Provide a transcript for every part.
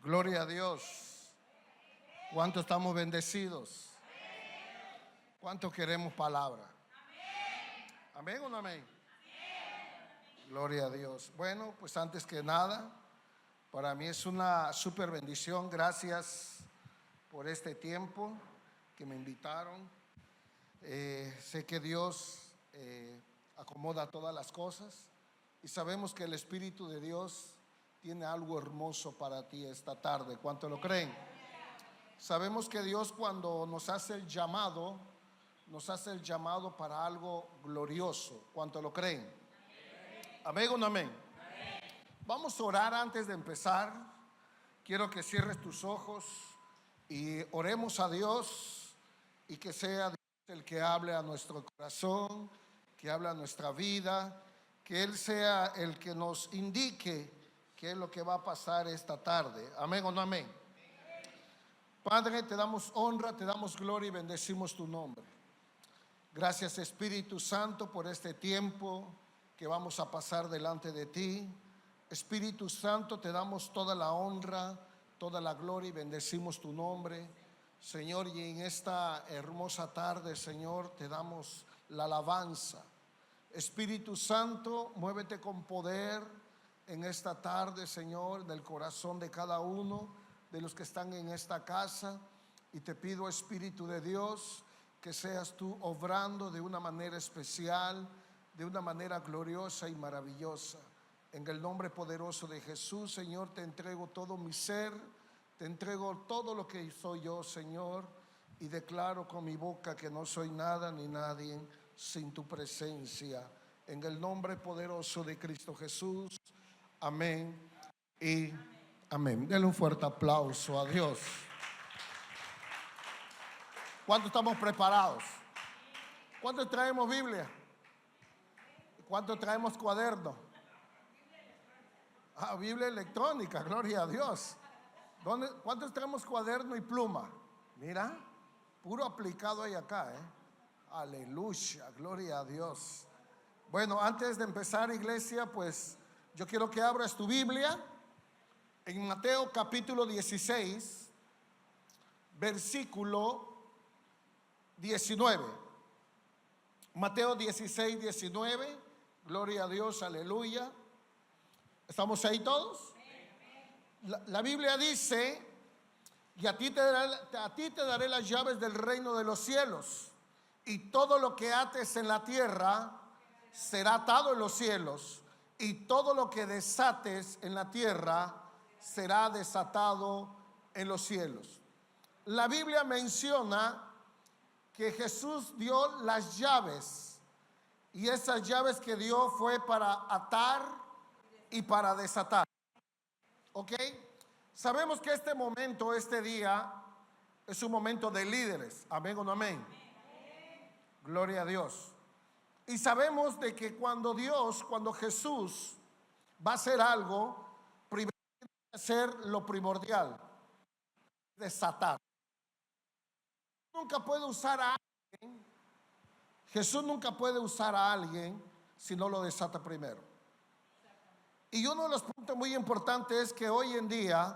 Gloria a Dios. ¿Cuánto estamos bendecidos? ¿Cuánto queremos palabra? ¿Amén o no amén? Gloria a Dios. Bueno, pues antes que nada, para mí es una súper bendición. Gracias por este tiempo que me invitaron. Sé que Dios acomoda todas las cosas y sabemos que el Espíritu de Dios tiene algo hermoso para ti esta tarde. ¿Cuánto lo creen? Sabemos que Dios, cuando nos hace el llamado para algo glorioso. ¿Cuánto lo creen? ¿Amén o no amén? Vamos a orar antes de empezar. Quiero que cierres tus ojos y oremos a Dios, y que sea Dios el que hable a nuestro corazón, que hable a nuestra vida, que Él sea el que nos indique qué es lo que va a pasar esta tarde. ¿Amén o no amén? Padre, te damos honra, te damos gloria y bendecimos tu nombre. Gracias, Espíritu Santo, por este tiempo que vamos a pasar delante de ti. Espíritu Santo, te damos toda la honra, toda la gloria y bendecimos tu nombre, Señor. Y en esta hermosa tarde, Señor, te damos la alabanza. Espíritu Santo, muévete con poder en esta tarde, Señor, del corazón de cada uno de los que están en esta casa. Y te pido, Espíritu de Dios, que seas tú obrando de una manera especial, de una manera gloriosa y maravillosa. En el nombre poderoso de Jesús, Señor, te entrego todo mi ser, te entrego todo lo que soy yo, Señor, y declaro con mi boca que no soy nada ni nadie sin tu presencia. En el nombre poderoso de Cristo Jesús. Amén y amén. Denle un fuerte aplauso a Dios. ¿Cuántos estamos preparados? ¿Cuántos traemos Biblia? ¿Cuántos traemos cuaderno? Biblia electrónica, gloria a Dios. ¿Cuántos traemos cuaderno y pluma? Mira, puro aplicado ahí acá, Aleluya, gloria a Dios. Bueno, antes de empezar, iglesia, pues yo quiero que abras tu Biblia en Mateo capítulo 16, versículo 19. Mateo 16, 19. Gloria a Dios, aleluya. ¿Estamos ahí todos? La Biblia dice: y a ti te daré las llaves del reino de los cielos, y todo lo que ates en la tierra será atado en los cielos, y todo lo que desates en la tierra será desatado en los cielos. La Biblia menciona que Jesús dio las llaves, y esas llaves que dio fue para atar y para desatar. ¿Ok? Sabemos que este momento, este día, es un momento de líderes. ¿Amén o no amén? Gloria a Dios. Y sabemos de que cuando Jesús va a hacer algo, primero tiene que hacer lo primordial: desatar. Jesús nunca puede usar a alguien si no lo desata primero. Y uno de los puntos muy importantes es que hoy en día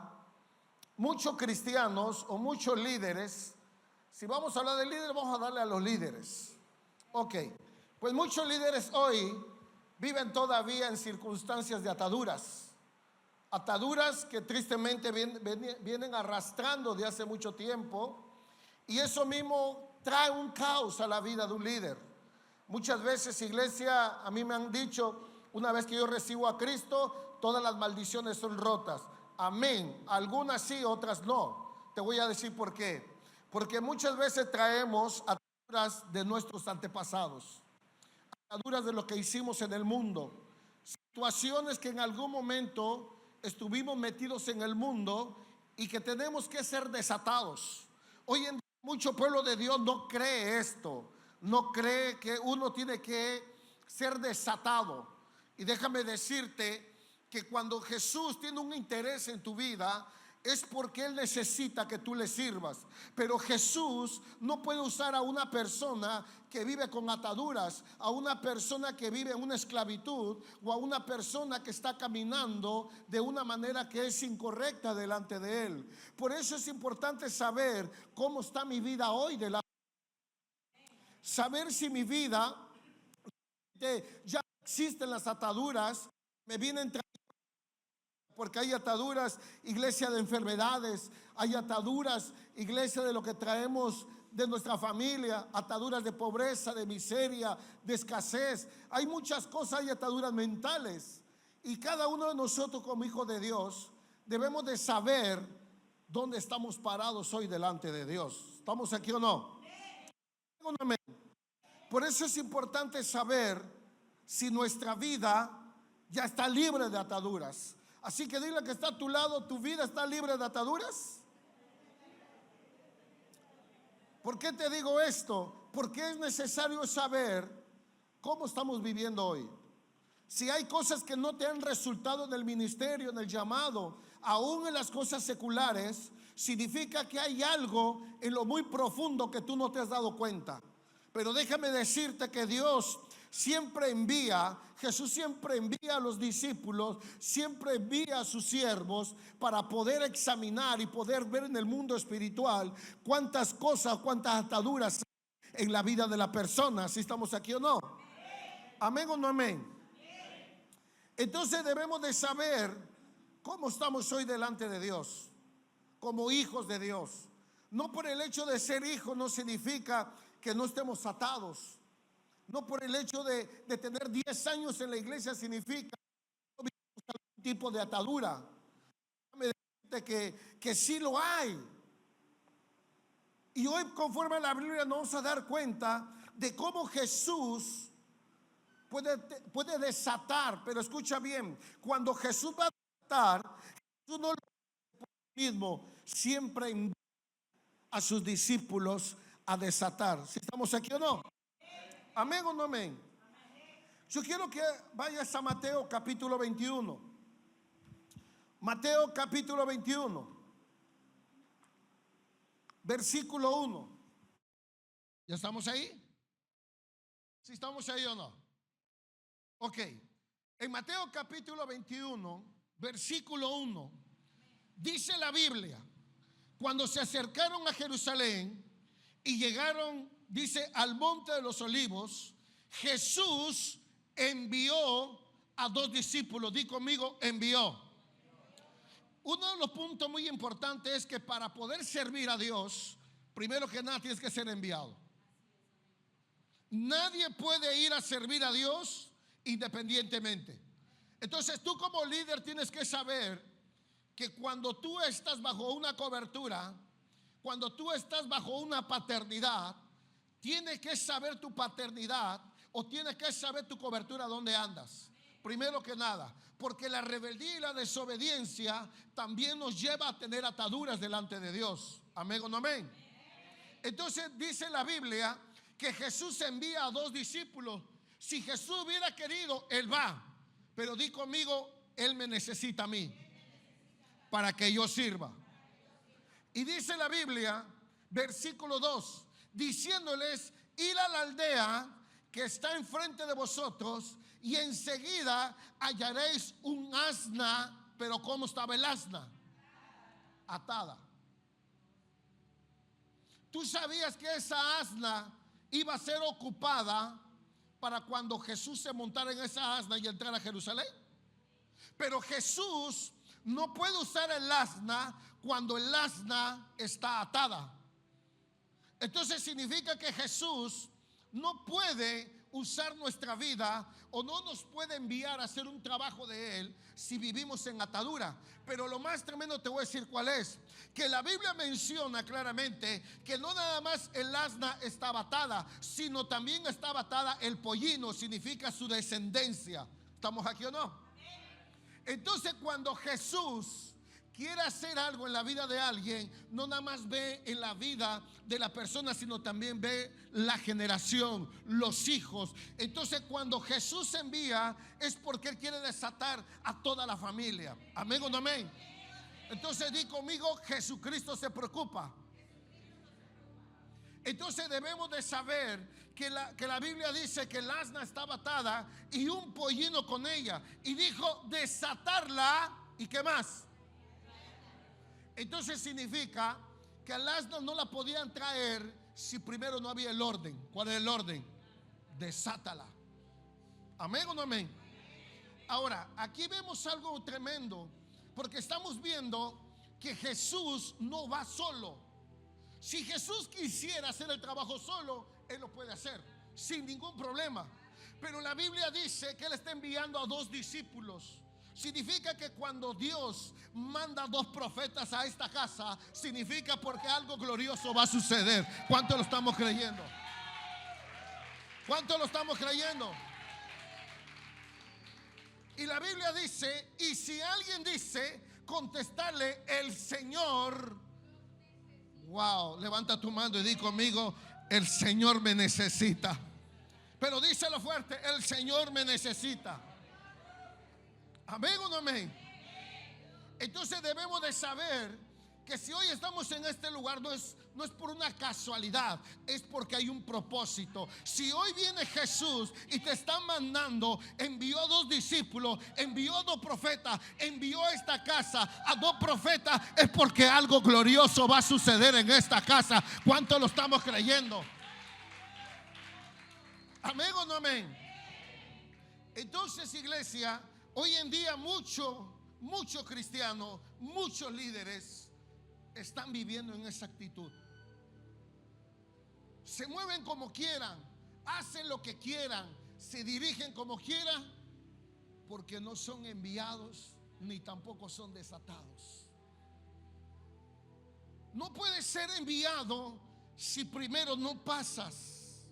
muchos cristianos o muchos líderes, si vamos a hablar de líderes, vamos a darle a los líderes. Ok, pues muchos líderes hoy viven todavía en circunstancias de ataduras que tristemente vienen arrastrando de hace mucho tiempo, y eso mismo trae un caos a la vida de un líder. Muchas veces, iglesia, a mí me han dicho: una vez que yo recibo a Cristo, todas las maldiciones son rotas. Amén. Algunas sí, otras no. Te voy a decir por qué. Porque muchas veces traemos ataduras de nuestros antepasados, ataduras de lo que hicimos en el mundo, situaciones que en algún momento estuvimos metidos en el mundo y que tenemos que ser desatados. Hoy en día mucho pueblo de Dios no cree esto, no cree que uno tiene que ser desatado. Y déjame decirte que cuando Jesús tiene un interés en tu vida, es porque Él necesita que tú le sirvas. Pero Jesús no puede usar a una persona que vive con ataduras, a una persona que vive en una esclavitud, o a una persona que está caminando de una manera que es incorrecta delante de Él. Por eso es importante saber cómo está mi vida hoy saber si mi vida ya existen las ataduras, me vienen, porque hay ataduras, iglesia, de enfermedades, hay ataduras, iglesia, de lo que traemos de nuestra familia, ataduras de pobreza, de miseria, de escasez. Hay muchas cosas, hay ataduras mentales. Y cada uno de nosotros como hijos de Dios debemos de saber dónde estamos parados hoy delante de Dios. ¿Estamos aquí o no? Por eso es importante saber si nuestra vida ya está libre de ataduras. Así que dile que está a tu lado: ¿tu vida está libre de ataduras? ¿Por qué te digo esto? Porque es necesario saber cómo estamos viviendo hoy. Si hay cosas que no te han resultado en el ministerio, en el llamado, aún en las cosas seculares, significa que hay algo en lo muy profundo que tú no te has dado cuenta. Pero déjame decirte que Dios siempre envía, Jesús siempre envía a los discípulos, siempre envía a sus siervos para poder examinar y poder ver en el mundo espiritual cuántas cosas, cuántas ataduras hay en la vida de la persona. ¿Si estamos aquí o no? ¿Amén o no amén? Entonces debemos de saber cómo estamos hoy delante de Dios, como hijos de Dios. No por el hecho de ser hijo no significa que no estemos atados. No por el hecho de tener 10 años en la iglesia significa que no vivimos algún tipo de atadura. Déjame decirte que sí lo hay. Y hoy, conforme a la Biblia, nos vamos a dar cuenta de cómo Jesús puede desatar. Pero escucha bien, cuando Jesús va a desatar, Jesús no lo mismo, siempre invita a sus discípulos a desatar. ¿Si estamos aquí o no? ¿Amén o no amén? Yo quiero que vayas a Mateo capítulo 21. Mateo capítulo 21, versículo 1. ¿Ya estamos ahí? ¿Sí estamos ahí o no? Ok. En Mateo capítulo 21, versículo 1, dice la Biblia: cuando se acercaron a Jerusalén y llegaron, dice, al monte de los olivos, Jesús envió a 2 discípulos. Di conmigo: envió. Uno de los puntos muy importantes es que para poder servir a Dios, primero que nada tienes que ser enviado. Nadie puede ir a servir a Dios independientemente. Entonces tú como líder tienes que saber que cuando tú estás bajo una cobertura, cuando tú estás bajo una paternidad, tienes que saber tu paternidad, o tienes que saber tu cobertura, dónde andas. Primero que nada, porque la rebeldía y la desobediencia también nos lleva a tener ataduras delante de Dios. Amén o no amén. Entonces dice la Biblia que Jesús envía a 2 discípulos. Si Jesús hubiera querido, Él va. Pero di conmigo: Él me necesita a mí para que yo sirva. Y dice la Biblia, versículo 2, diciéndoles: ir a la aldea que está enfrente de vosotros, y enseguida hallaréis un asna. Pero ¿cómo estaba el asna? Atada. ¿Tú sabías que esa asna iba a ser ocupada para cuando Jesús se montara en esa asna y entrara a Jerusalén? Pero Jesús no puede usar el asna cuando el asna está atada. Entonces significa que Jesús no puede usar nuestra vida, o no nos puede enviar a hacer un trabajo de Él si vivimos en atadura. Pero lo más tremendo te voy a decir cuál es: que la Biblia menciona claramente que no nada más el asna estaba atada, sino también estaba atada el pollino. Significa su descendencia. ¿Estamos aquí o no? Entonces cuando Jesús quiere hacer algo en la vida de alguien, no nada más ve en la vida de la persona, sino también ve la generación, los hijos. Entonces cuando Jesús envía, es porque Él quiere desatar a toda la familia. Amén o no amén. Entonces di conmigo, Jesucristo se preocupa. Entonces debemos de saber que la Biblia dice que el asna estaba atada y un pollino con ella. Y dijo desatarla. ¿Y qué más? Entonces significa que al asna no la podían traer si primero no había el orden. ¿Cuál es el orden? Desátala. ¿Amén o no amén? Ahora, aquí vemos algo tremendo, porque estamos viendo que Jesús no va solo. Si Jesús quisiera hacer el trabajo solo, Él lo puede hacer sin ningún problema. Pero la Biblia dice que Él está enviando a 2 discípulos. Significa que cuando Dios manda 2 profetas a esta casa, significa porque algo glorioso va a suceder. ¿Cuánto lo estamos creyendo? ¿Cuánto lo estamos creyendo? Y la Biblia dice, y si alguien dice, contestarle, el Señor. Wow, levanta tu mano y di conmigo, el Señor me necesita. Pero díselo fuerte, el Señor me necesita. Amén o no amén. Entonces debemos de saber que si hoy estamos en este lugar no es por una casualidad, es porque hay un propósito. Si hoy viene Jesús y te está mandando, envió 2 discípulos, envió 2 profetas, envió a esta casa a 2 profetas, es porque algo glorioso va a suceder en esta casa. ¿Cuánto lo estamos creyendo? Amén o no amén. Entonces, iglesia, hoy en día muchos cristianos, muchos líderes están viviendo en esa actitud. Se mueven como quieran, hacen lo que quieran, se dirigen como quieran, porque no son enviados ni tampoco son desatados. No puedes ser enviado si primero no pasas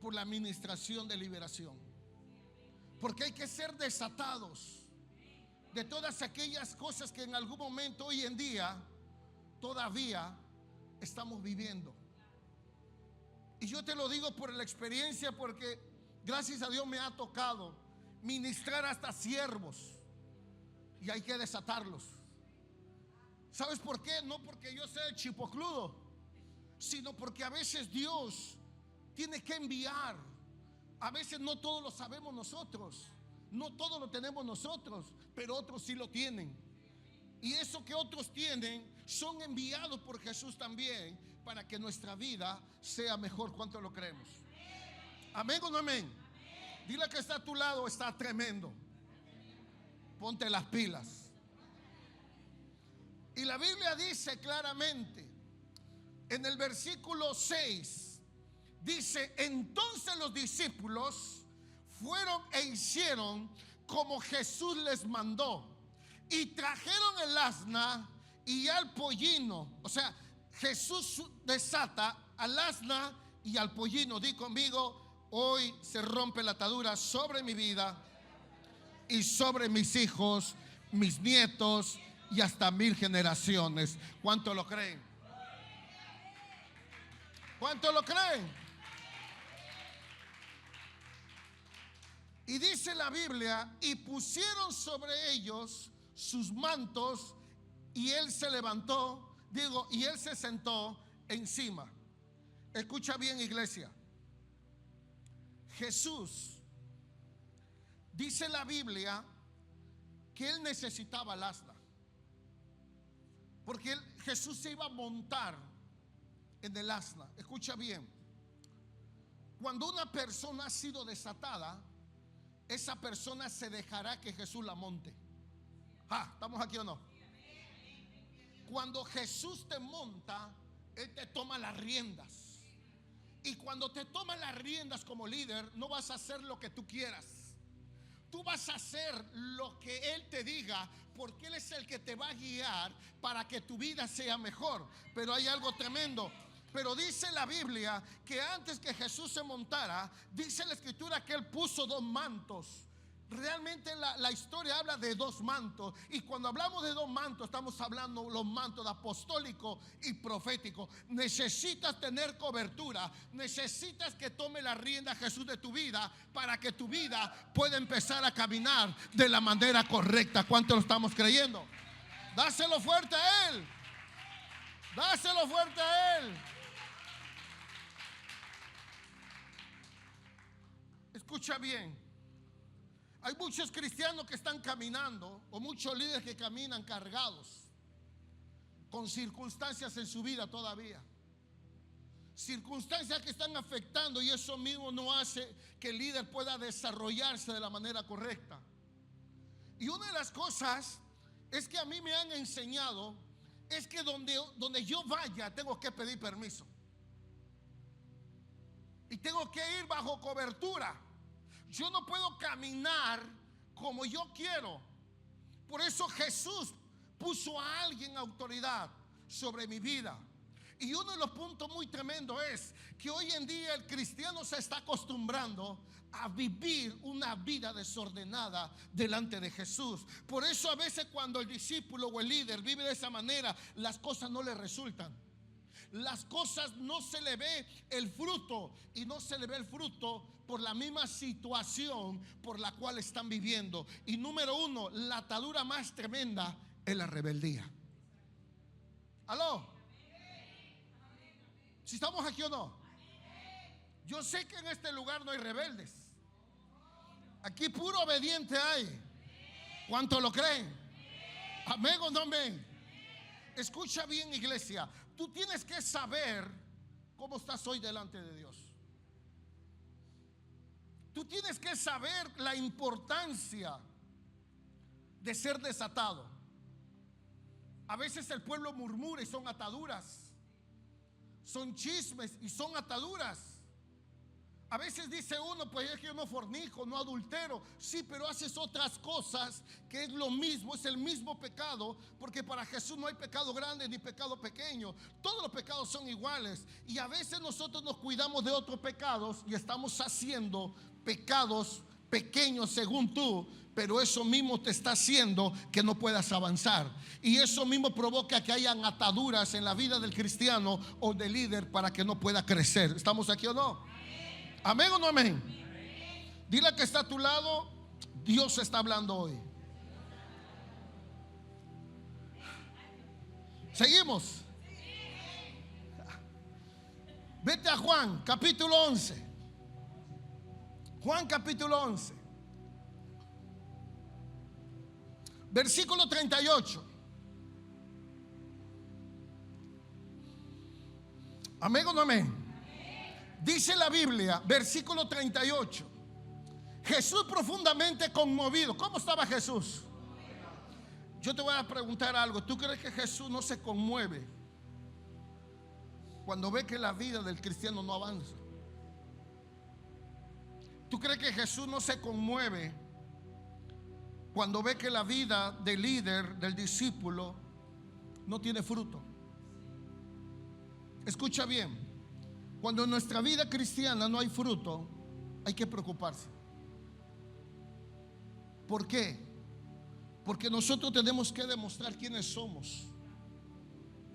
por la administración de liberación, porque hay que ser desatados de todas aquellas cosas que en algún momento hoy en día todavía estamos viviendo. Y yo te lo digo por la experiencia, porque gracias a Dios me ha tocado ministrar hasta siervos y hay que desatarlos. ¿Sabes por qué? No porque yo sea el chipocludo, sino porque a veces Dios tiene que enviar. A veces no todo lo sabemos nosotros, no todo lo tenemos nosotros, pero otros sí lo tienen. Y eso que otros tienen son enviados por Jesús también, para que nuestra vida sea mejor. ¿Cuánto lo creemos? Amén o no amén. Dile que está a tu lado, está tremendo. Ponte las pilas. Y la Biblia dice claramente en el versículo 6, dice: entonces los discípulos fueron e hicieron como Jesús les mandó, y trajeron el asna y al pollino. O sea, Jesús desata al asna y al pollino. Di conmigo: hoy se rompe la atadura sobre mi vida y sobre mis hijos, mis nietos y hasta 1000 generaciones. ¿Cuánto lo creen? ¿Cuánto lo creen? Y dice la Biblia: y pusieron sobre ellos sus mantos, y él se levantó, y él se sentó encima. Escucha bien, iglesia. Jesús, dice la Biblia, que él necesitaba el asna, porque Jesús se iba a montar en el asna. Escucha bien. Cuando una persona ha sido desatada, esa persona se dejará que Jesús la monte. ¿Estamos aquí o no? Cuando Jesús te monta, Él te toma las riendas. Y cuando te toma las riendas como líder, no vas a hacer lo que tú quieras. Tú vas a hacer lo que Él te diga, porque Él es el que te va a guiar para que tu vida sea mejor. Pero hay algo tremendo. Pero dice la Biblia que antes que Jesús se montara, dice la Escritura que Él puso 2 mantos. Realmente la historia habla de 2 mantos. Y cuando hablamos de 2 mantos, estamos hablando los mantos apostólico y profético. Necesitas tener cobertura. Necesitas que tome la rienda Jesús de tu vida, para que tu vida pueda empezar a caminar de la manera correcta. ¿Cuánto lo estamos creyendo? Dáselo fuerte a Él. Dáselo fuerte a Él. Escucha bien. Hay muchos cristianos que están caminando, o muchos líderes que caminan cargados con circunstancias en su vida todavía. Circunstancias que están afectando, y eso mismo no hace que el líder pueda desarrollarse de la manera correcta. Y una de las cosas es que a mí me han enseñado es que donde yo vaya tengo que pedir permiso. Y tengo que ir bajo cobertura. Yo no puedo caminar como yo quiero. Por eso Jesús puso a alguien en autoridad sobre mi vida. Y uno de los puntos muy tremendos es que hoy en día el cristiano se está acostumbrando a vivir una vida desordenada delante de Jesús. Por eso a veces cuando el discípulo o el líder vive de esa manera, las cosas no le resultan. Las cosas no se le ve el fruto, y no se le ve el fruto por la misma situación por la cual están viviendo. Y número uno, la atadura más tremenda es la rebeldía. ¿Aló? ¿Si estamos aquí o no? Yo sé que en este lugar no hay rebeldes. Aquí puro obediente hay. ¿Cuánto lo creen? ¿Amén o no amén? Escucha bien, iglesia. Tú tienes que saber cómo estás hoy delante de Dios. Tú tienes que saber la importancia de ser desatado. A veces el pueblo murmura y son ataduras. Son chismes y son ataduras. A veces dice uno, pues es que yo no fornico, no adultero. Sí, pero haces otras cosas que es lo mismo, es el mismo pecado. Porque para Jesús no hay pecado grande ni pecado pequeño. Todos los pecados son iguales. Y a veces nosotros nos cuidamos de otros pecados y estamos haciendo pecados pequeños según tú, pero eso mismo te está haciendo que no puedas avanzar. Y eso mismo provoca que hayan ataduras en la vida del cristiano o del líder para que no pueda crecer. ¿Estamos aquí o no? ¿Amén o no amén? Dile que está a tu lado, Dios está hablando hoy. Seguimos. Vete a Juan capítulo 11. Juan capítulo 11, versículo 38. ¿Amén o no amén? Dice la Biblia, versículo 38. Jesús profundamente conmovido. ¿Cómo estaba Jesús? Yo te voy a preguntar algo. ¿Tú crees que Jesús no se conmueve cuando ve que la vida del cristiano no avanza? ¿Tú crees que Jesús no se conmueve cuando ve que la vida del líder, del discípulo, no tiene fruto? Escucha bien. Cuando en nuestra vida cristiana no hay fruto, hay que preocuparse. ¿Por qué? Porque nosotros tenemos que demostrar quiénes somos.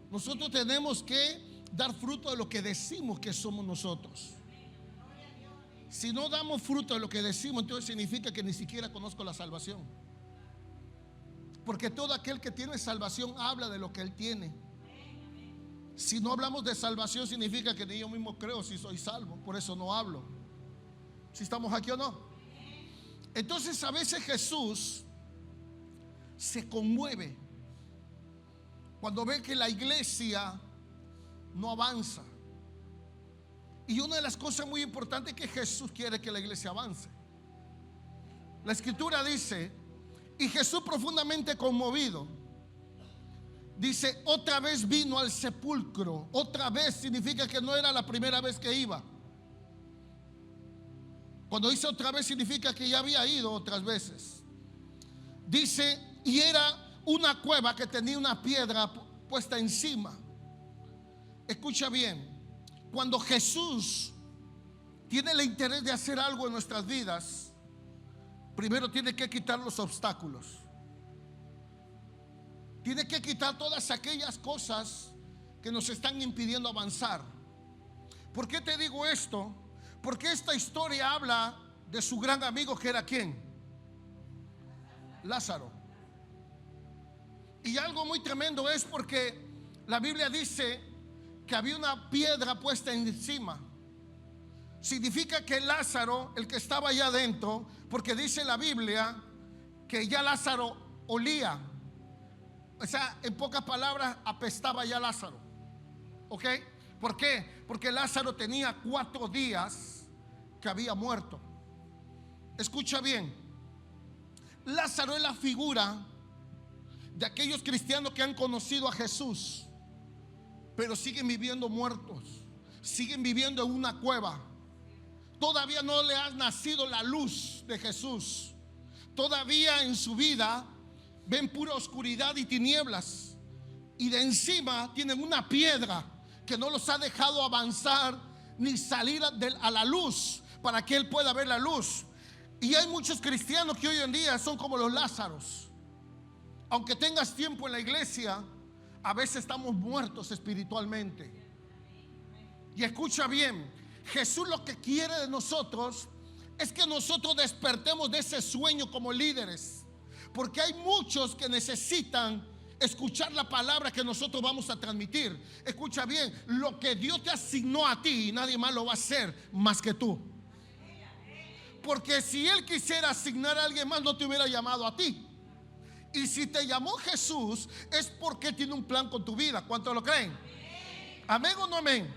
Nosotros tenemos que dar fruto de lo que decimos que somos nosotros. Si no damos fruto de lo que decimos, entonces significa que ni siquiera conozco la salvación. Porque todo aquel que tiene salvación habla de lo que él tiene. Si no hablamos de salvación, significa que ni yo mismo creo si soy salvo. Por eso no hablo. Si estamos aquí o no. Entonces a veces Jesús se conmueve cuando ve que la iglesia no avanza. Y una de las cosas muy importantes es que Jesús quiere que la iglesia avance. La escritura dice, y Jesús profundamente conmovido, dice, otra vez vino al sepulcro. Otra vez significa que no era la primera vez que iba. Cuando dice otra vez significa que ya había ido otras veces. Dice, y era una cueva que tenía una piedra puesta encima. Escucha bien. Cuando Jesús tiene el interés de hacer algo en nuestras vidas, primero tiene que quitar los obstáculos. Tiene que quitar todas aquellas cosas que nos están impidiendo avanzar. ¿Por qué te digo esto? Porque esta historia habla de su gran amigo, que era ¿quién? Lázaro. Y algo muy tremendo es porque la Biblia dice que había una piedra puesta encima. Significa que Lázaro, el que estaba allá adentro, porque dice la Biblia que ya Lázaro olía, o sea, en pocas palabras, apestaba ya Lázaro. ¿Ok? ¿Por qué? Porque Lázaro tenía 4 días que había muerto. Escucha bien, Lázaro es la figura de aquellos cristianos que han conocido a Jesús, pero siguen viviendo muertos, siguen viviendo en una cueva. Todavía no le ha nacido la luz de Jesús. Todavía en su vida ven pura oscuridad y tinieblas, y de encima tienen una piedra que no los ha dejado avanzar ni salir a la luz para que él pueda ver la luz. Y hay muchos cristianos que hoy en día son como los Lázaros. Aunque tengas tiempo en la iglesia, a veces estamos muertos espiritualmente. Y escucha bien, Jesús lo que quiere de nosotros es que nosotros despertemos de ese sueño como líderes, porque hay muchos que necesitan escuchar la palabra que nosotros vamos a transmitir. Escucha bien, lo que Dios te asignó a ti, nadie más lo va a hacer más que tú. Porque si Él quisiera asignar a alguien más, no te hubiera llamado a ti. Y si te llamó Jesús, es porque tiene un plan con tu vida. ¿Cuántos lo creen? ¿Amén o no amén?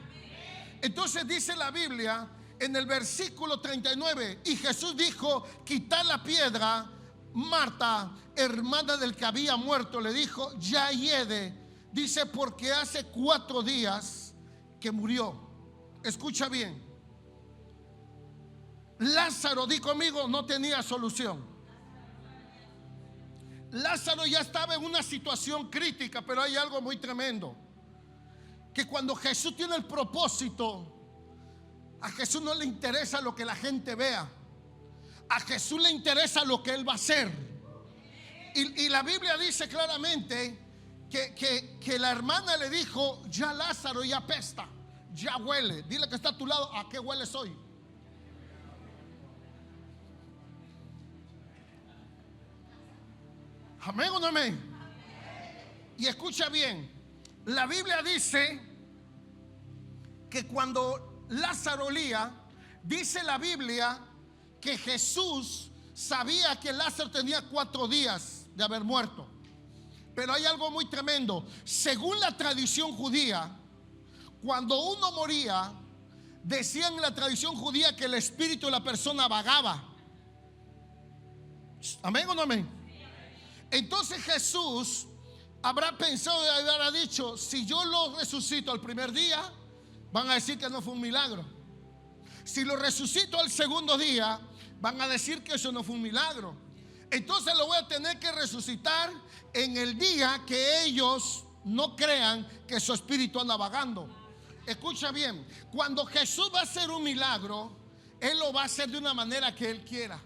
Entonces dice la Biblia en el versículo 39: y Jesús dijo: quitad la piedra. Marta, hermana del que había muerto, le dijo: ya hiede. Dice: porque hace 4 días que murió. Escucha bien, Lázaro, di conmigo, no tenía solución. Lázaro ya estaba en una situación crítica, pero hay algo muy tremendo, que cuando Jesús tiene el propósito, a Jesús no le interesa lo que la gente vea. A Jesús le interesa lo que Él va a hacer. Y la Biblia dice claramente que la hermana le dijo: ya Lázaro ya apesta, ya huele. Dile que está a tu lado: ¿a qué hueles hoy? ¿Amén o no amén? Y escucha bien, la Biblia dice que cuando Lázaro olía, dice la Biblia que Jesús sabía que Lázaro tenía 4 días de haber muerto. Pero hay algo muy tremendo. Según la tradición judía, cuando uno moría, decían en la tradición judía que el espíritu de la persona vagaba. ¿Amén o no amén? Entonces Jesús habrá pensado y habrá dicho: si yo lo resucito al primer día, van a decir que no fue un milagro. Si lo resucito al segundo día, van a decir que eso no fue un milagro. Entonces lo voy a tener que resucitar en el día que ellos no crean que su espíritu anda vagando. Escucha bien, cuando Jesús va a hacer un milagro, Él lo va a hacer de una manera que Él quiera.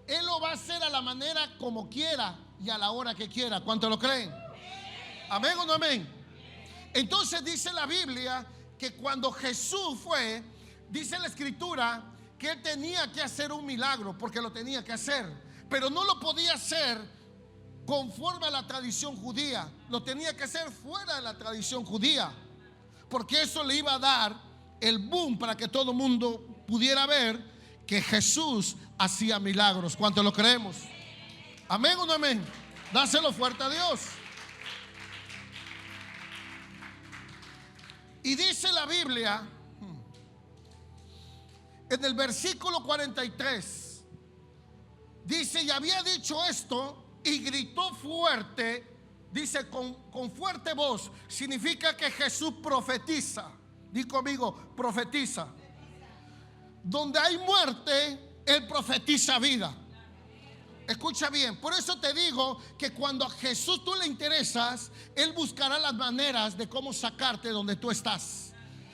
Él lo va a hacer a la manera como quiera y a la hora que quiera. ¿Cuántos lo creen? ¿Amén o no amén? Entonces dice la Biblia que cuando Jesús fue, dice la Escritura que Él tenía que hacer un milagro, porque lo tenía que hacer, pero no lo podía hacer conforme a la tradición judía. Lo tenía que hacer fuera de la tradición judía, porque eso le iba a dar el boom para que todo el mundo pudiera ver que Jesús hacía milagros. ¿Cuántos lo creemos? ¿Amén o no amén? Dáselo fuerte a Dios. Y dice la Biblia en el versículo 43, dice: y había dicho esto y gritó fuerte. Dice con fuerte voz. Significa que Jesús profetiza. Di conmigo: profetiza. Donde hay muerte, Él profetiza vida. Escucha bien, por eso te digo que cuando a Jesús tú le interesas, Él buscará las maneras de cómo sacarte donde tú estás.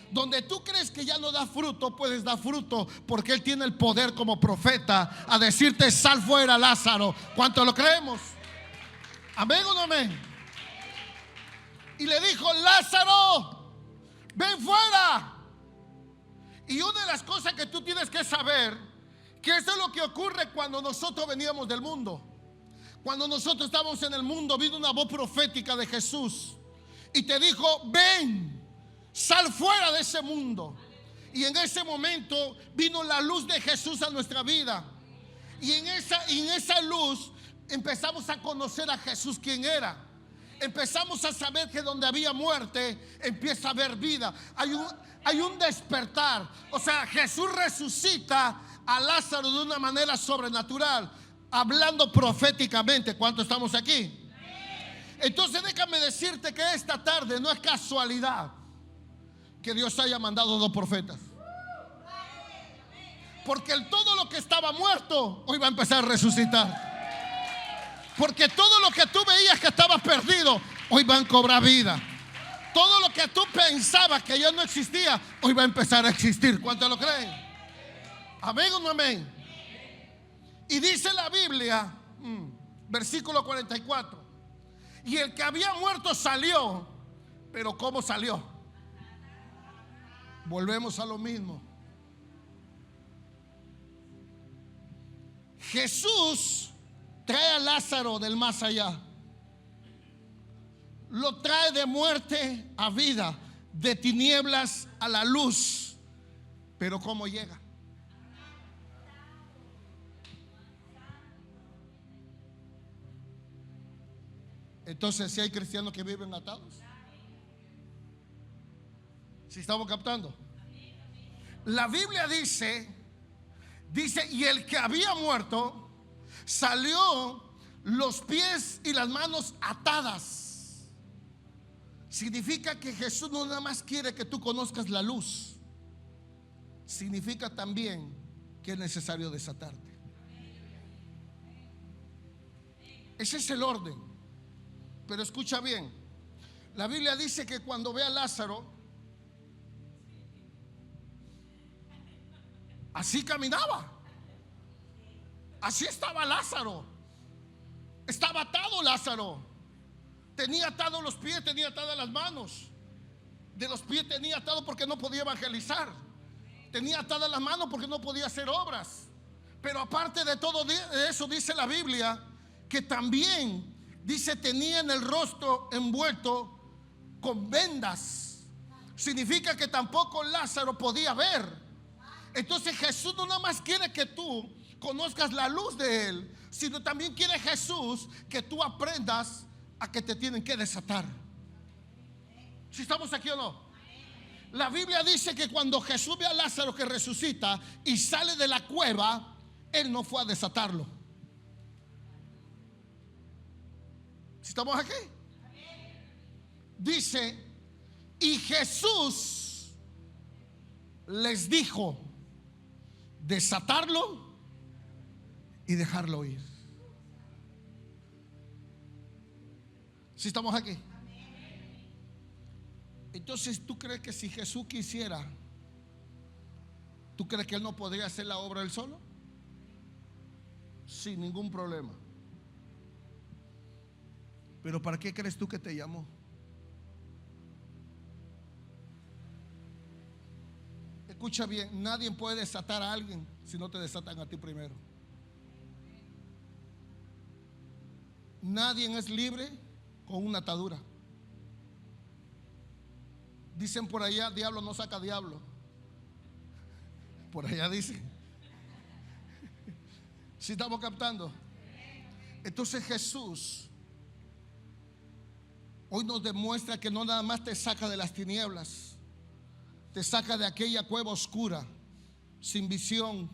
Donde tú crees que ya no da fruto, puedes dar fruto, porque Él tiene el poder como profeta a decirte: sal fuera, Lázaro. ¿Cuánto lo creemos? ¿Amén o no amén? Y le dijo: Lázaro, ven fuera. Y una de las cosas que tú tienes que saber, que eso es lo que ocurre cuando nosotros veníamos del mundo. Cuando nosotros estábamos en el mundo, vino una voz profética de Jesús y te dijo: ven, sal fuera de ese mundo. Y en ese momento vino la luz de Jesús a nuestra vida. Y en esa luz empezamos a conocer a Jesús quién era. Empezamos a saber que donde había muerte empieza a haber vida. Hay un despertar. O sea, Jesús resucita a Lázaro de una manera sobrenatural, hablando proféticamente. ¿Cuántos estamos aquí? Entonces déjame decirte que esta tarde no es casualidad que Dios haya mandado 2 profetas. Porque todo lo que estaba muerto hoy va a empezar a resucitar. Porque todo lo que tú veías que estaba perdido hoy va a cobrar vida. Todo lo que tú pensabas que ya no existía hoy va a empezar a existir. ¿Cuántos lo creen? ¿Amén o no amén? Y dice la Biblia, versículo 44: y el que había muerto salió. Pero ¿cómo salió? Volvemos a lo mismo. Jesús trae a Lázaro del más allá. Lo trae de muerte a vida, de tinieblas a la luz. Pero ¿cómo llega? Entonces, si hay cristianos que viven atados. Si estamos captando. La Biblia dice, y el que había muerto salió, los pies y las manos atadas. Significa que Jesús no nada más quiere que tú conozcas la luz, significa también que es necesario desatarte. Ese es el orden. Pero escucha bien, la Biblia dice que cuando ve a Lázaro, así caminaba. Así estaba Lázaro. Estaba atado Lázaro. Tenía atados los pies, tenía atadas las manos. De los pies tenía atado porque no podía evangelizar. Tenía atadas las manos porque no podía hacer obras. Pero aparte de todo eso, dice la Biblia que también, dice, tenía en el rostro envuelto con vendas. Significa que tampoco Lázaro podía ver. Entonces Jesús no nada más quiere que tú conozcas la luz de Él, sino también quiere Jesús que tú aprendas a que te tienen que desatar. ¿Si estamos aquí o no? La Biblia dice que cuando Jesús ve a Lázaro que resucita y sale de la cueva, Él no fue a desatarlo. ¿Si estamos aquí? Dice, y Jesús les dijo: desatarlo y dejarlo ir. ¿Si estamos aquí? Entonces, ¿tú crees que si Jesús quisiera, tú crees que Él no podría hacer la obra Él solo? Sin ningún problema. Pero ¿para qué crees tú que te llamó? Escucha bien, nadie puede desatar a alguien si no te desatan a ti primero. Nadie es libre con una atadura. Dicen por allá, diablo no saca diablo. Por allá dice. ¿Sí estamos captando? Entonces Jesús hoy nos demuestra que no nada más te saca de las tinieblas, te saca de aquella cueva oscura, sin visión,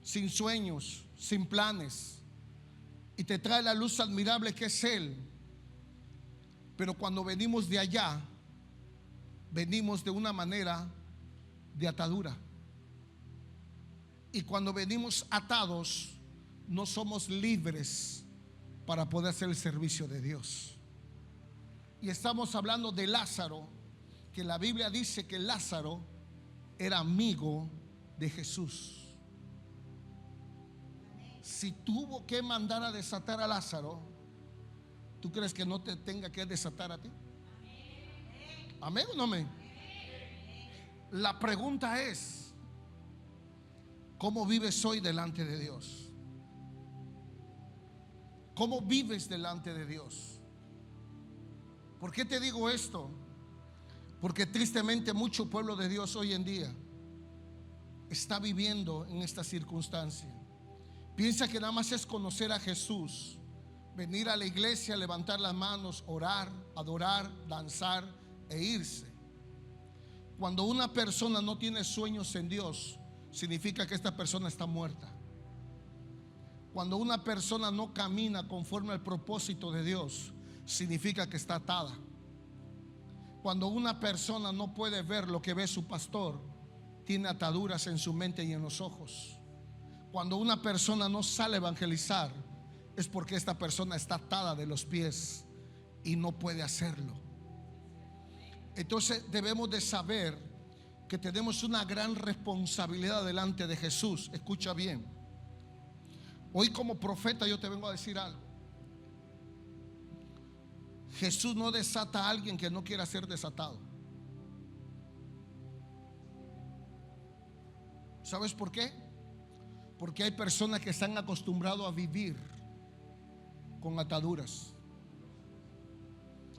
sin sueños, sin planes, y te trae la luz admirable que es Él. Pero cuando venimos de allá, venimos de una manera de atadura. Y cuando venimos atados, no somos libres para poder hacer el servicio de Dios. Y estamos hablando de Lázaro, que la Biblia dice que Lázaro era amigo de Jesús. Si tuvo que mandar a desatar a Lázaro, ¿tú crees que no te tenga que desatar a ti? ¿Amén o no amén? La pregunta es: ¿cómo vives hoy delante de Dios? ¿Cómo vives delante de Dios? ¿Por qué te digo esto? Porque tristemente mucho pueblo de Dios hoy en día está viviendo en esta circunstancia. Piensa que nada más es conocer a Jesús, venir a la iglesia, levantar las manos, orar, adorar, danzar e irse. Cuando una persona no tiene sueños en Dios, significa que esta persona está muerta. Cuando una persona no camina conforme al propósito de Dios, significa que está atada. Cuando una persona no puede ver lo que ve su pastor, tiene ataduras en su mente y en los ojos. Cuando una persona no sale a evangelizar, es porque esta persona está atada de los pies y no puede hacerlo. Entonces debemos de saber que tenemos una gran responsabilidad delante de Jesús. Escucha bien. Hoy como profeta yo te vengo a decir algo. Jesús no desata a alguien que no quiera ser desatado. ¿Sabes por qué? Porque hay personas que están acostumbrados a vivir con ataduras.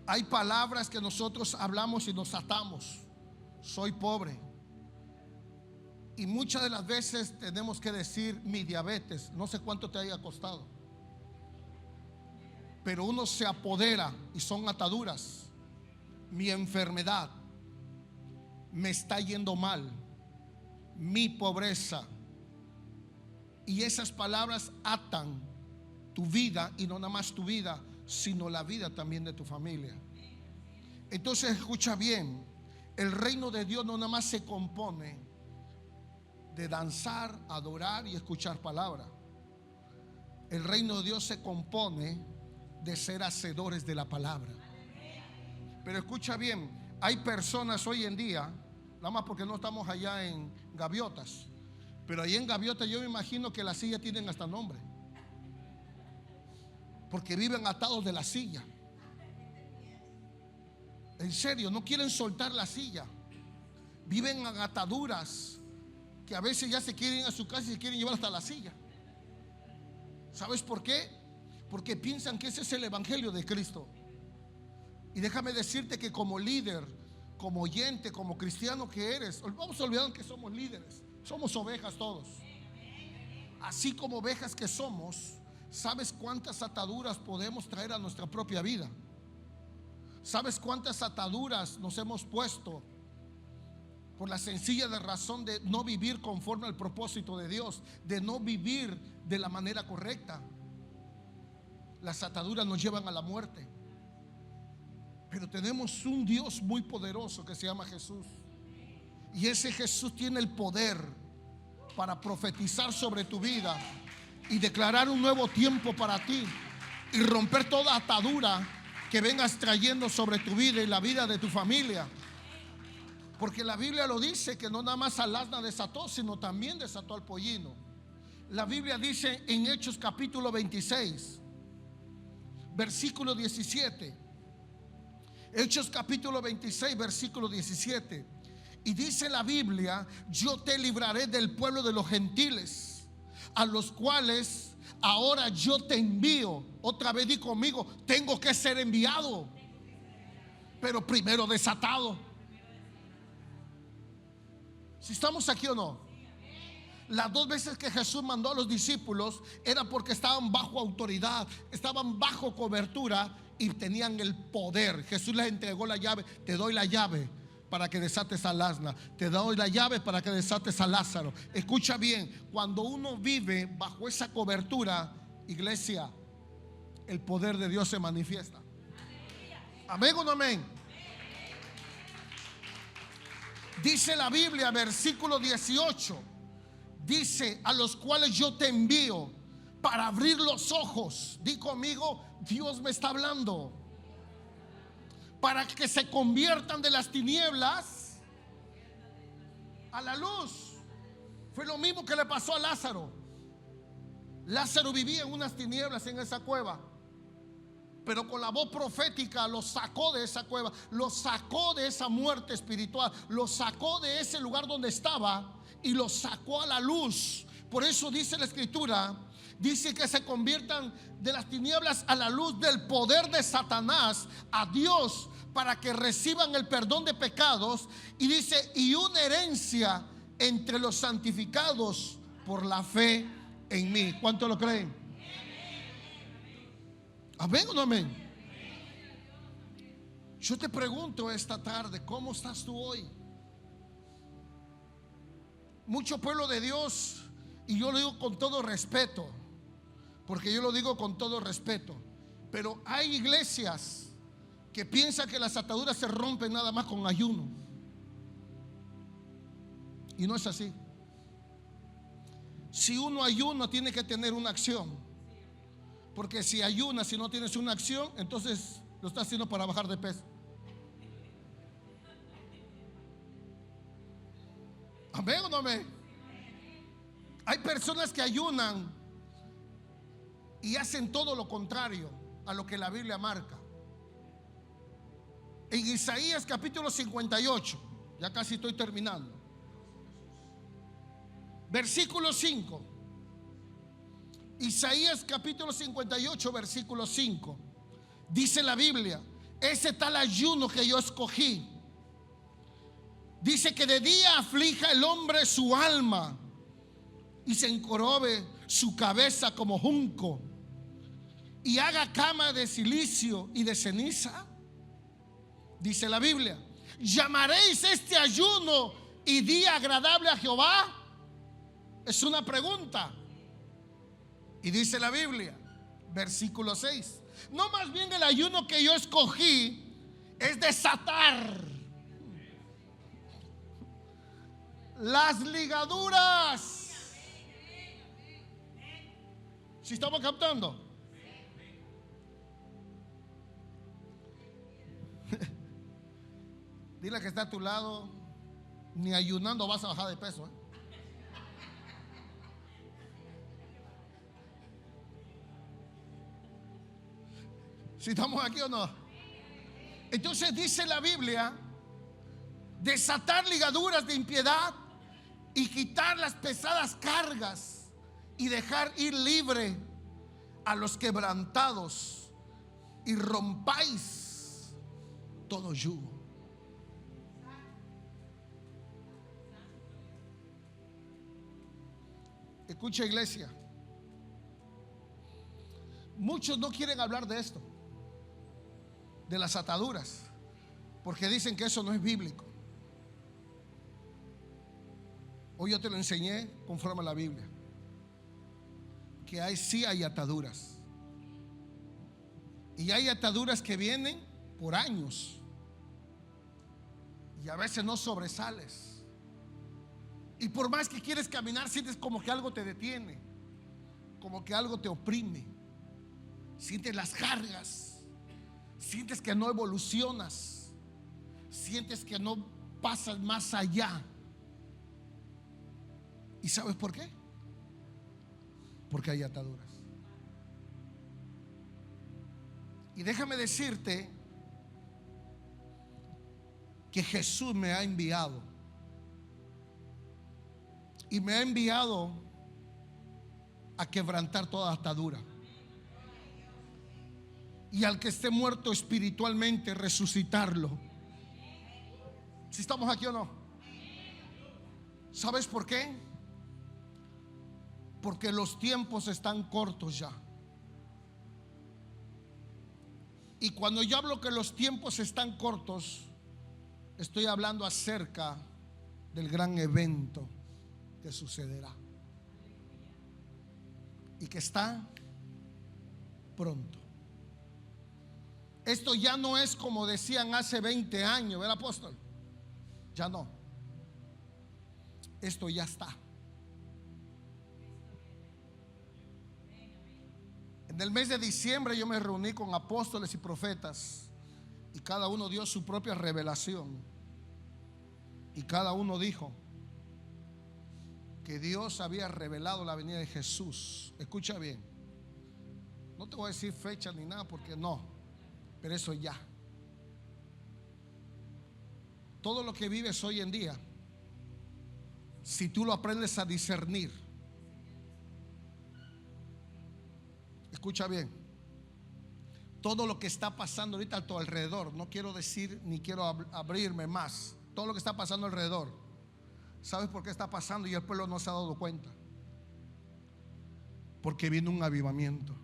Hay palabras que nosotros hablamos y nos atamos. Soy pobre. Y muchas de las veces tenemos que decir mi diabetes. No sé cuánto te haya costado, pero uno se apodera y son ataduras. Mi enfermedad, me está yendo mal, mi pobreza. Y esas palabras atan tu vida, y no nada más tu vida, sino la vida también de tu familia. Entonces escucha bien, el reino de Dios no nada más se compone de danzar, adorar y escuchar palabra. El reino de Dios se compone de ser hacedores de la palabra. Pero escucha bien, hay personas hoy en día, nada más porque no estamos allá en Gaviotas, pero ahí en Gaviotas yo me imagino que las sillas tienen hasta nombre, porque viven atados de la silla. En serio, no quieren soltar la silla. Viven en ataduras que a veces ya se quieren ir a su casa y se quieren llevar hasta la silla. ¿Sabes por qué? Porque piensan que ese es el evangelio de Cristo. Y déjame decirte que como líder, como oyente, como cristiano que eres, vamos a olvidar que somos líderes. Somos ovejas todos. Así como ovejas que somos, ¿sabes cuántas ataduras podemos traer a nuestra propia vida? ¿Sabes cuántas ataduras nos hemos puesto por la sencilla razón de no vivir conforme al propósito de Dios, de no vivir de la manera correcta? Las ataduras nos llevan a la muerte. Pero tenemos un Dios muy poderoso que se llama Jesús. Y ese Jesús tiene el poder para profetizar sobre tu vida y declarar un nuevo tiempo para ti y romper toda atadura que vengas trayendo sobre tu vida y la vida de tu familia. Porque la Biblia lo dice, que no nada más al asna desató, sino también desató al pollino. La Biblia dice en Hechos capítulo 26 versículo 17. Hechos capítulo 26 versículo 17. Y dice la Biblia: yo te libraré del pueblo de los gentiles, a los cuales ahora yo te envío. Otra vez di conmigo: tengo que ser enviado, pero primero desatado. Si estamos aquí o no. Las dos veces que Jesús mandó a los discípulos era porque estaban bajo autoridad, estaban bajo cobertura y tenían el poder. Jesús les entregó la llave: te doy la llave para que desates al asna, te doy la llave para que desates a Lázaro. Escucha bien, cuando uno vive bajo esa cobertura, iglesia, el poder de Dios se manifiesta. ¿Amén o no amén? Dice la Biblia, versículo 18, dice: a los cuales yo te envío para abrir los ojos. Di conmigo: Dios me está hablando. Para que se conviertan de las tinieblas a la luz. Fue lo mismo que le pasó a Lázaro. Lázaro vivía en unas tinieblas en esa cueva, pero con la voz profética lo sacó de esa cueva, lo sacó de esa muerte espiritual, lo sacó de ese lugar donde estaba y lo sacó a la luz. Por eso dice la Escritura Dice que se conviertan de las tinieblas a la luz del poder de Satanás a Dios, para que reciban el perdón de pecados. Y dice, y una herencia entre los santificados por la fe en mí. ¿Cuánto lo creen? ¿Amén o no amén? Yo te pregunto esta tarde, ¿cómo estás tú hoy? Mucho pueblo de Dios, y yo lo digo con todo respeto, porque yo lo digo con todo respeto, pero hay iglesias que piensan que las ataduras se rompen nada más con ayuno, y no es así. Si uno ayuna, tiene que tener una acción, porque si ayunas y no tienes una acción, entonces lo estás haciendo para bajar de peso. ¿Amén o no amén? Hay personas que ayunan y hacen todo lo contrario a lo que la Biblia marca. En Isaías capítulo 58, ya casi estoy terminando, versículo 5. Isaías capítulo 58, versículo 5. Dice la Biblia: ese tal ayuno que yo escogí. Dice que de día aflija el hombre su alma y se encorove su cabeza como junco, y haga cama de silicio y de ceniza. Dice la Biblia: ¿llamaréis este ayuno y día agradable a Jehová? Es una pregunta. Y dice la Biblia, versículo 6: no, más bien el ayuno que yo escogí es desatar las ligaduras. ¿Sí estamos captando? Dile que está a tu lado, ni ayunando vas a bajar de peso, ¿eh? ¿Sí estamos aquí o no? Entonces dice la Biblia: desatar ligaduras de impiedad y quitar las pesadas cargas y dejar ir libre a los quebrantados, y rompáis todo yugo. Escucha, iglesia, muchos no quieren hablar de esto, de las ataduras, porque dicen que eso no es bíblico. Hoy yo te lo enseñé conforme a la Biblia, que sí hay ataduras, y hay ataduras que vienen por años, y a veces no sobresales, y por más que quieres caminar, sientes como que algo te detiene, como que algo te oprime, sientes las cargas, sientes que no evolucionas, sientes que no pasas más allá. ¿Y sabes por qué? Porque hay ataduras. Y déjame decirte que Jesús me ha enviado, y me ha enviado a quebrantar toda atadura, y al que esté muerto espiritualmente, resucitarlo. ¿Si estamos aquí o no? ¿Sabes por qué? Porque los tiempos están cortos ya. Y cuando yo hablo que los tiempos están cortos, estoy hablando acerca del gran evento que sucederá y que está pronto. Esto ya no es como decían hace 20 años, ¿verdad, apóstol? Ya no. Esto ya está. En el mes de diciembre yo me reuní con apóstoles y profetas, y cada uno dio su propia revelación, y cada uno dijo que Dios había revelado la venida de Jesús. Escucha bien, no te voy a decir fecha ni nada, porque no, pero eso ya. Todo lo que vives hoy en día, si tú lo aprendes a discernir, Escucha bien. Todo lo que está pasando ahorita a tu alrededor, no quiero decir ni quiero abrirme más. Todo lo que está pasando alrededor, ¿sabes por qué está pasando? Y el pueblo no se ha dado cuenta. Porque viene un avivamiento.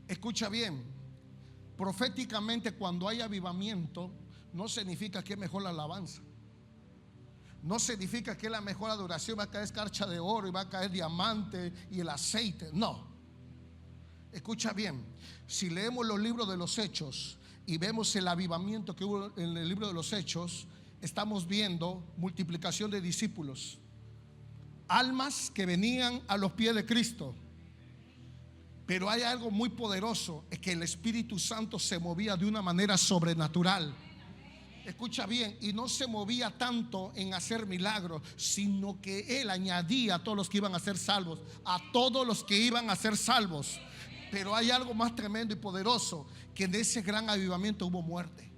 Escucha bien. Proféticamente, cuando hay avivamiento, no significa que es mejor la alabanza. No significa que la mejor adoración va a caer escarcha de oro y va a caer diamante y el aceite. No. Escucha bien. Si leemos los libros de los Hechos y vemos el avivamiento que hubo en el libro de los Hechos, estamos viendo multiplicación de discípulos, almas que venían a los pies de Cristo. Pero hay algo muy poderoso, es que el Espíritu Santo se movía de una manera sobrenatural. Escucha bien, y no se movía tanto en hacer milagros, sino que Él añadía a todos los que iban a ser salvos, a todos los que iban a ser salvos. Pero hay algo más tremendo y poderoso, que en ese gran avivamiento hubo muerte.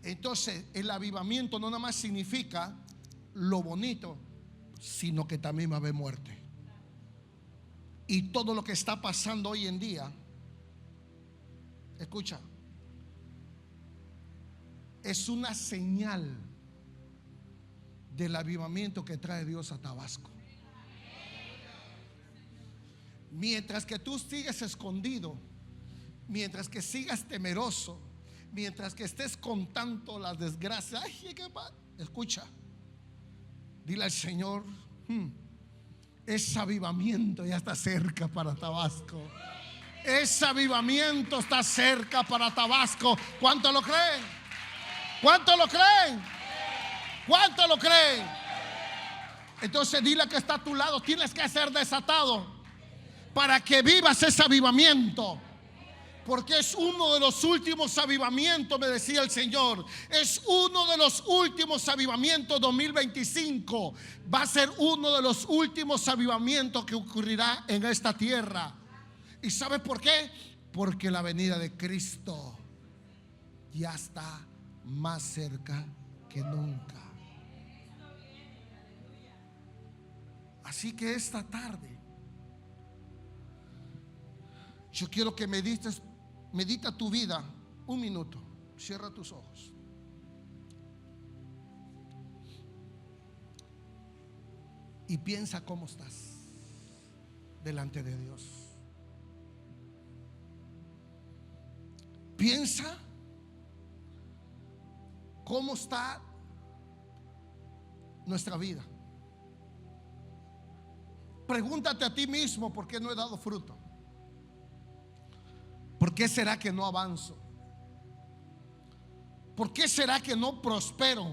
Entonces el avivamiento no nada más significa lo bonito, sino que también va a haber muerte. Y todo lo que está pasando hoy en día, escucha, es una señal del avivamiento que trae Dios a Tabasco. Mientras que tú sigues escondido, mientras que sigas temeroso, mientras que estés contando las desgracias, ay, ¿qué pasa? Escucha, dile al Señor, ese avivamiento ya está cerca para Tabasco. Ese avivamiento está cerca para Tabasco. ¿Cuánto lo creen? ¿Cuánto lo creen? ¿Cuánto lo creen? Entonces dile que está a tu lado, tienes que ser desatado para que vivas ese avivamiento. Porque es uno de los últimos avivamientos, me decía el Señor. Es uno de los últimos avivamientos 2025. Va a ser uno de los últimos avivamientos que ocurrirá en esta tierra. ¿Y sabes por qué? Porque la venida de Cristo ya está más cerca que nunca. Así que esta tarde yo quiero que medita tu vida un minuto. Cierra tus ojos. Y piensa cómo estás delante de Dios. Piensa cómo está nuestra vida. Pregúntate a ti mismo: ¿por qué no he dado fruto? ¿Por qué será que no avanzo? ¿Por qué será que no prospero?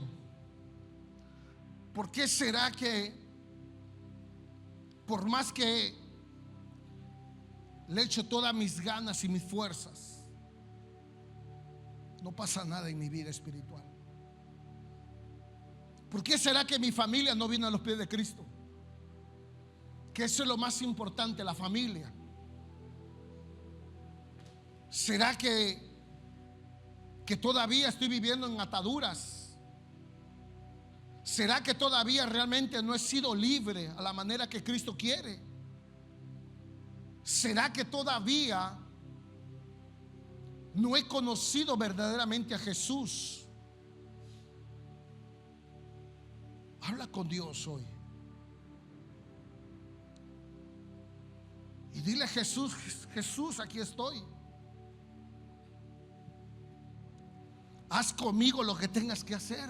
¿Por qué será que por más que le echo todas mis ganas y mis fuerzas, no pasa nada en mi vida espiritual? ¿Por qué será que mi familia no viene a los pies de Cristo? Que eso es lo más importante, la familia. ¿Será que todavía estoy viviendo en ataduras? ¿Será que todavía realmente no he sido libre a la manera que Cristo quiere? ¿Será que todavía no he conocido verdaderamente a Jesús? Habla con Dios hoy y dile a Jesús: Jesús, aquí estoy. Haz conmigo lo que tengas que hacer.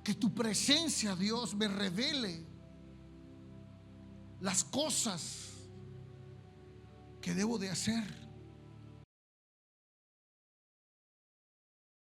Que tu presencia, Dios, me revele las cosas que debo de hacer.